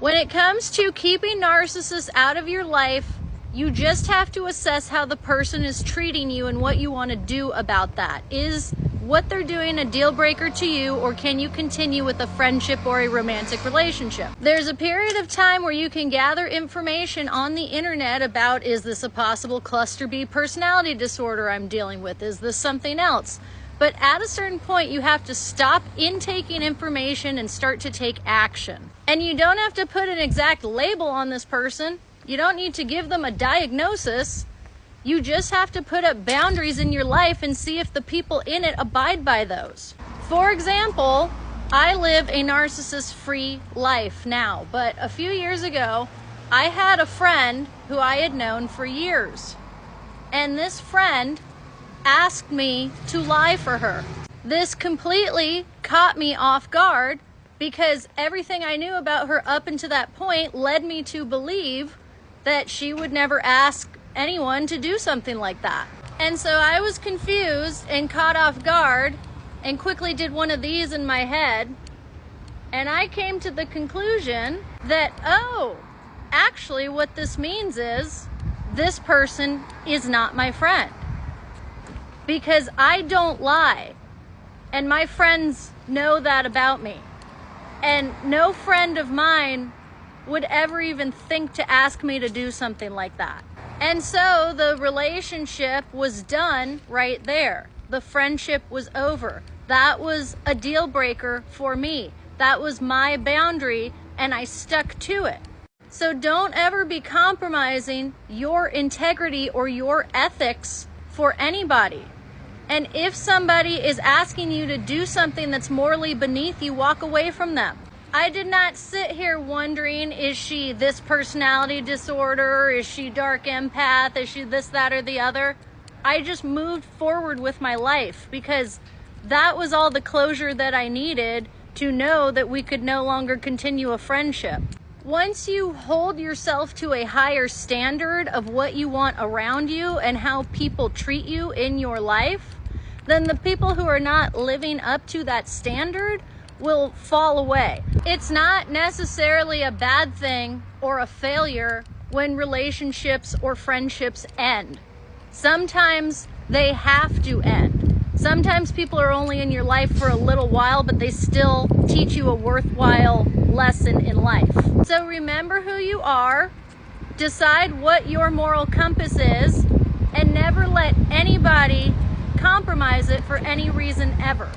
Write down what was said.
When it comes to keeping narcissists out of your life, you just have to assess how the person is treating you and what you want to do about that. Is what they're doing a deal breaker to you, or can you continue with a friendship or a romantic relationship? There's a period of time where you can gather information on the internet about, is this a possible cluster B personality disorder I'm dealing with? Is this something else? But at a certain point, you have to stop intaking information and start to take action. And you don't have to put an exact label on this person. You don't need to give them a diagnosis. You just have to put up boundaries in your life and see if the people in it abide by those. For example, I live a narcissist-free life now, but a few years ago, I had a friend who I had known for years. And this friend asked me to lie for her. This completely caught me off guard because everything I knew about her up until that point led me to believe that she would never ask anyone to do something like that. And so I was confused and caught off guard and quickly did one of these in my head. And I came to the conclusion that, oh, actually what this means is this person is not my friend. Because I don't lie. And my friends know that about me. And no friend of mine would ever even think to ask me to do something like that. And so the relationship was done right there. The friendship was over. That was a deal breaker for me. That was my boundary, and I stuck to it. So don't ever be compromising your integrity or your ethics for anybody. And if somebody is asking you to do something that's morally beneath you, walk away from them. I did not sit here wondering, is she this personality disorder? Is she dark empath? Is she this, that, or the other? I just moved forward with my life because that was all the closure that I needed to know that we could no longer continue a friendship. Once you hold yourself to a higher standard of what you want around you and how people treat you in your life, then the people who are not living up to that standard will fall away. It's not necessarily a bad thing or a failure when relationships or friendships end. Sometimes they have to end. Sometimes people are only in your life for a little while, but they still teach you a worthwhile lesson in life. So remember who you are, decide what your moral compass is, and never let anybody compromise it for any reason ever.